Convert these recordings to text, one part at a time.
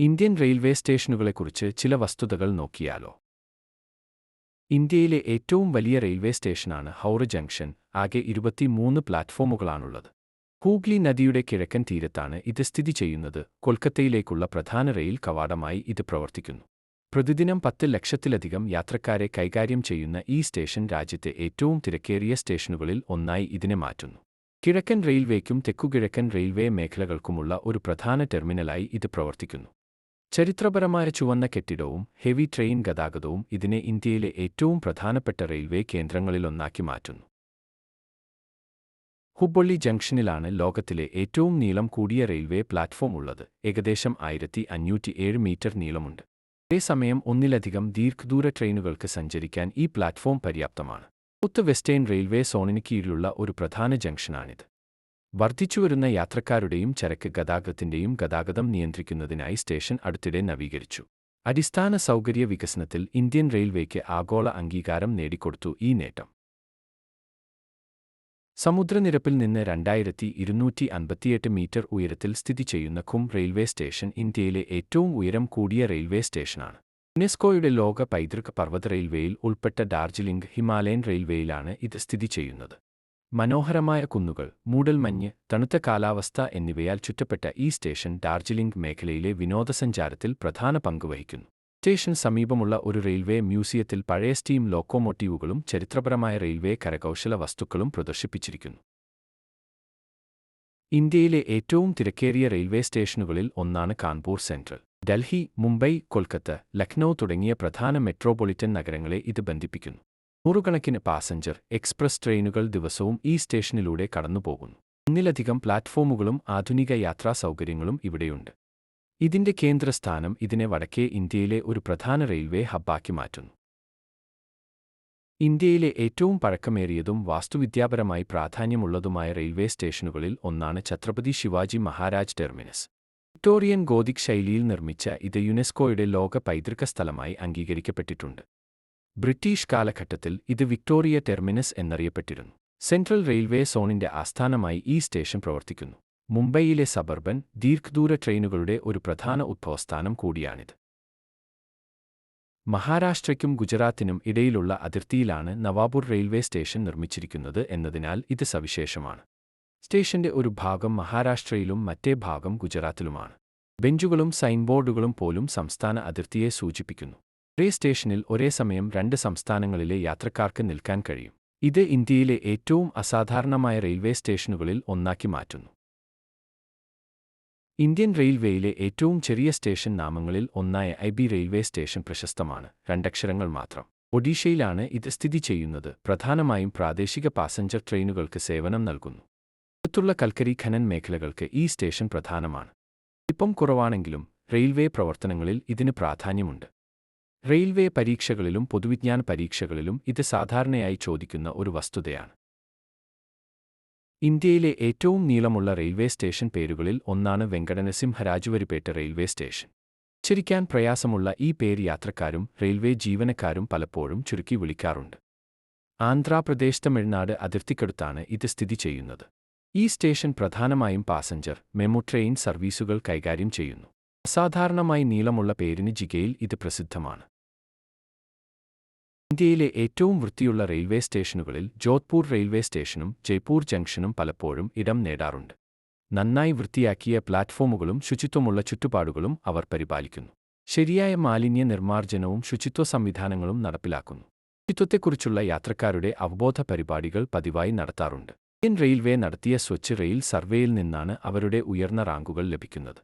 Indian railway സ്റ്റേഷനുകളെക്കുറിച്ച് ചില വസ്തുതകൾ നോക്കിയാലോ. ഇന്ത്യയിലെ ഏറ്റവും വലിയ റെയിൽവേ സ്റ്റേഷനാണ് ഹൗറ ജംഗ്ഷൻ. ആകെ 23 പ്ലാറ്റ്ഫോമുകളാണുള്ളത്. ഹൂഗ്ലി നദിയുടെ കിഴക്കൻ തീരത്താണ് ഇത് സ്ഥിതി ചെയ്യുന്നത്. കൊൽക്കത്തയിലേക്കുള്ള പ്രധാന റെയിൽ കവാടമായി ഇത് പ്രവർത്തിക്കുന്നു. പ്രതിദിനം 10 ലക്ഷത്തിലധികം യാത്രക്കാരെ കൈകാര്യം ചെയ്യുന്ന ഈ സ്റ്റേഷൻ രാജ്യത്തെ ഏറ്റവും തിരക്കേറിയ സ്റ്റേഷനുകളിൽ ഒന്നായി ഇതിനെ മാറ്റുന്നു. കിഴക്കൻ റെയിൽവേക്കും തെക്കുകിഴക്കൻ റെയിൽവേ മേഖലകൾക്കുമുള്ള ഒരു പ്രധാന ടെർമിനലായി ഇത് പ്രവർത്തിക്കുന്നു. ചരിത്രപരമായ ചുവന്ന കെട്ടിടവും ഹെവി ട്രെയിൻ ഗതാഗതവും ഇതിനെ ഇന്ത്യയിലെ ഏറ്റവും പ്രധാനപ്പെട്ട റെയിൽവേ കേന്ദ്രങ്ങളിലൊന്നാക്കി മാറ്റുന്നു. ഹുബ്ബള്ളി ജംഗ്ഷനിലാണ് ലോകത്തിലെ ഏറ്റവും നീളം കൂടിയ റെയിൽവേ പ്ലാറ്റ്ഫോം ഉള്ളത്. ഏകദേശം 1507 മീറ്റർ നീളമുണ്ട്. അതേസമയം ഒന്നിലധികം ദീർഘദൂര ട്രെയിനുകൾക്ക് സഞ്ചരിക്കാൻ ഈ പ്ലാറ്റ്ഫോം പര്യാപ്തമാണ്. സൗത്ത് വെസ്റ്റേൺ റെയിൽവേ സോണിന് കീഴിലുള്ള ഒരു പ്രധാന ജംഗ്ഷനാണിത്. വർദ്ധിച്ചുവരുന്ന യാത്രക്കാരുടെയും ചരക്ക് ഗതാഗതത്തിന്റെയും ഗതാഗതം നിയന്ത്രിക്കുന്നതിനായി സ്റ്റേഷൻ അടുത്തിടെ നവീകരിച്ചു. അടിസ്ഥാന സൗകര്യ വികസനത്തിൽ ഇന്ത്യൻ റെയിൽവേക്ക് ആഗോള അംഗീകാരം നേടിക്കൊടുത്തു. ഈ നേട്ടം സമുദ്രനിരപ്പിൽ നിന്ന് 2258 മീറ്റർ ഉയരത്തിൽ സ്ഥിതി ചെയ്യുന്ന ഖും റെയിൽവേ സ്റ്റേഷൻ ഇന്ത്യയിലെ ഏറ്റവും ഉയരം കൂടിയ റെയിൽവേ സ്റ്റേഷനാണ്. യുനെസ്കോയുടെ ലോക പൈതൃക പർവ്വത റെയിൽവേയിൽ ഉൾപ്പെട്ട ഡാർജിലിംഗ് ഹിമാലയൻ റെയിൽവേയിലാണ് ഇത് സ്ഥിതി ചെയ്യുന്നത്. മനോഹരമായ കുന്നുകൾ, മൂടൽമഞ്ഞ്, തണുത്ത കാലാവസ്ഥ എന്നിവയാൽ ചുറ്റപ്പെട്ട ഈ സ്റ്റേഷൻ ഡാർജിലിംഗ് മേഖലയിലെ വിനോദസഞ്ചാരത്തിൽ പ്രധാന പങ്ക് വഹിക്കുന്നു. സ്റ്റേഷൻ സമീപമുള്ള ഒരു റെയിൽവേ മ്യൂസിയത്തിൽ പഴയ സ്റ്റീം ലോക്കോമോട്ടീവുകളും ചരിത്രപരമായ റെയിൽവേ കരകൗശല വസ്തുക്കളും പ്രദർശിപ്പിച്ചിരിക്കുന്നു. ഇന്ത്യയിലെ ഏറ്റവും തിരക്കേറിയ റെയിൽവേ സ്റ്റേഷനുകളിൽ ഒന്നാണ് കാൺപൂർ സെൻട്രൽ. ഡൽഹി, മുംബൈ, കൊൽക്കത്ത, ലക്നൗ തുടങ്ങിയ പ്രധാന മെട്രോപൊളിറ്റൻ നഗരങ്ങളെ ഇത് ബന്ധിപ്പിക്കുന്നു. നൂറുകണക്കിന് പാസഞ്ചർ എക്സ്പ്രസ് ട്രെയിനുകൾ ദിവസവും ഈ സ്റ്റേഷനിലൂടെ കടന്നുപോകുന്നു. ഒന്നിലധികം പ്ലാറ്റ്ഫോമുകളും ആധുനിക യാത്രാ സൗകര്യങ്ങളും ഇവിടെയുണ്ട്. ഇതിന്റെ കേന്ദ്രസ്ഥാനം ഇതിനെ വടക്കേ ഇന്ത്യയിലെ ഒരു പ്രധാന റെയിൽവേ ഹബ്ബാക്കി മാറ്റുന്നു. ഇന്ത്യയിലെ ഏറ്റവും പഴക്കമേറിയതും വാസ്തുവിദ്യാപരമായി പ്രാധാന്യമുള്ളതുമായ റെയിൽവേ സ്റ്റേഷനുകളിൽ ഒന്നാണ് Chhatrapati Shivaji Maharaj terminus. Victorian Gothic ശൈലിയിൽ നിർമ്മിച്ച ഇത് യുനെസ്കോയുടെ ലോക പൈതൃക സ്ഥലമായി അംഗീകരിക്കപ്പെട്ടിട്ടുണ്ട്. ബ്രിട്ടീഷ് കാലഘട്ടത്തിൽ ഇത് വിക്ടോറിയ ടെർമിനസ് എന്നറിയപ്പെട്ടിരുന്നു. സെൻട്രൽ റെയിൽവേ സോണിന്റെ ആസ്ഥാനമായി ഈ സ്റ്റേഷൻ പ്രവർത്തിക്കുന്നു. മുംബൈയിലെ സബർബൻ ദീർഘദൂര ട്രെയിനുകളുടെ ഒരു പ്രധാന ഉത്ഭവസ്ഥാനം കൂടിയാണിത്. മഹാരാഷ്ട്രയ്ക്കും ഗുജറാത്തിനും ഇടയിലുള്ള അതിർത്തിയിലാണ് നവാപൂർ റെയിൽവേ സ്റ്റേഷൻ നിർമ്മിച്ചിരിക്കുന്നത് എന്നതിനാൽ ഇത് സവിശേഷമാണ്. സ്റ്റേഷന്റെ ഒരു ഭാഗം മഹാരാഷ്ട്രയിലും മറ്റേ ഭാഗം ഗുജറാത്തിലുമാണ്. ബെഞ്ചുകളും സൈൻബോർഡുകളും പോലും സംസ്ഥാന അതിർത്തിയെ സൂചിപ്പിക്കുന്നു. ഒരേ സ്റ്റേഷനിൽ ഒരേ സമയം 2 സംസ്ഥാനങ്ങളിലെ യാത്രക്കാർക്ക് നിൽക്കാൻ കഴിയും. ഇത് ഇന്ത്യയിലെ ഏറ്റവും അസാധാരണമായ റെയിൽവേ സ്റ്റേഷനുകളിൽ ഒന്നാക്കി മാറ്റുന്നു. ഇന്ത്യൻ റെയിൽവേയിലെ ഏറ്റവും ചെറിയ സ്റ്റേഷൻ നാമങ്ങളിൽ ഒന്നായ ഐബി റെയിൽവേ സ്റ്റേഷൻ പ്രശസ്തമാണ്. 2 അക്ഷരങ്ങൾ മാത്രം. ഒഡീഷയിലാണ് ഇത് സ്ഥിതി ചെയ്യുന്നത്. പ്രധാനമായും പ്രാദേശിക പാസഞ്ചർ ട്രെയിനുകൾക്ക് സേവനം നൽകുന്നു. അടുത്തുള്ള കൽക്കരി ഖനൻ മേഖലകൾക്ക് ഈ സ്റ്റേഷൻ പ്രധാനമാണ്. വലിപ്പം കുറവാണെങ്കിലും റെയിൽവേ പ്രവർത്തനങ്ങളിൽ ഇതിന് പ്രാധാന്യമുണ്ട്. റെയിൽവേ പരീക്ഷകളിലും പൊതുവിജ്ഞാന പരീക്ഷകളിലും ഇത് സാധാരണയായി ചോദിക്കുന്ന ഒരു വസ്തുതയാണ്. ഇന്ത്യയിലെ ഏറ്റവും നീളമുള്ള റെയിൽവേ സ്റ്റേഷൻ പേരുകളിൽ ഒന്നാണ് വെങ്കടനരസിംഹരാജുവരിപേട്ട റെയിൽവേ സ്റ്റേഷൻ. ഉച്ചരിക്കാൻ പ്രയാസമുള്ള ഈ പേര് യാത്രക്കാരും റെയിൽവേ ജീവനക്കാരും പലപ്പോഴും ചുരുക്കി വിളിക്കാറുണ്ട്. ആന്ധ്രാപ്രദേശ് തമിഴ്നാട് അതിർത്തിക്കടുത്താണ് ഇത് സ്ഥിതി ചെയ്യുന്നത്. ഈ സ്റ്റേഷൻ പ്രധാനമായും പാസഞ്ചർ മെമു ട്രെയിൻ സർവീസുകൾ കൈകാര്യം ചെയ്യുന്നു. അസാധാരണമായി നീളമുള്ള പേരിന് ജിഗയിൽ ഇത് പ്രസിദ്ധമാണ്. ഇന്ത്യയിലെ ഏറ്റവും വൃത്തിയുള്ള റെയിൽവേ സ്റ്റേഷനുകളിൽ ജോധ്പൂർ റെയിൽവേ സ്റ്റേഷനും ജയ്പൂർ ജംഗ്ഷനും പലപ്പോഴും ഇടം നേടാറുണ്ട്. നന്നായി വൃത്തിയാക്കിയ പ്ലാറ്റ്ഫോമുകളും ശുചിത്വമുള്ള ചുറ്റുപാടുകളും അവർ പരിപാലിക്കുന്നു. ശരിയായ മാലിന്യ നിർമ്മാർജ്ജനവും ശുചിത്വ സംവിധാനങ്ങളും നടപ്പിലാക്കുന്നു. ശുചിത്വത്തെക്കുറിച്ചുള്ള യാത്രക്കാരുടെ അവബോധ പരിപാടികൾ പതിവായി നടത്താറുണ്ട്. ഇന്ത്യൻ റെയിൽവേ നടത്തിയ സ്വച്ഛ് റെയിൽ സർവേയിൽ നിന്നാണ് അവരുടെ ഉയർന്ന റാങ്കുകൾ ലഭിക്കുന്നത്.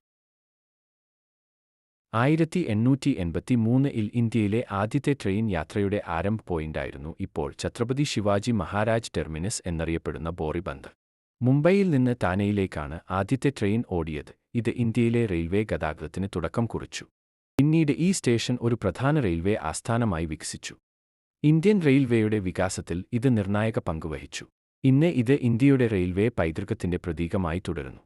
1883-ൽ ഇന്ത്യയിലെ ആദ്യത്തെ ട്രെയിൻ യാത്രയുടെ ആരംഭ പോയിന്റായിരുന്നു ഇപ്പോൾ ഛത്രപതി ശിവാജി മഹാരാജ് ടെർമിനസ് എന്നറിയപ്പെടുന്ന ബോറിബന്ദർ. മുംബൈയിൽ നിന്ന് താനെയിലേക്കാണ് ആദ്യത്തെ ട്രെയിൻ ഓടിയത്. ഇത് ഇന്ത്യയിലെ റെയിൽവേ ഗതാഗതത്തിന് തുടക്കം കുറിച്ചു. പിന്നീട് ഈ സ്റ്റേഷൻ ഒരു പ്രധാന റെയിൽവേ ആസ്ഥാനമായി വികസിച്ചു. ഇന്ത്യൻ റെയിൽവേയുടെ വികാസത്തിൽ ഇത് നിർണായക പങ്ക് വഹിച്ചു. ഇന്ന് ഇത് ഇന്ത്യയുടെ റെയിൽവേ പൈതൃകത്തിന്റെ പ്രതീകമായി തുടരുന്നു.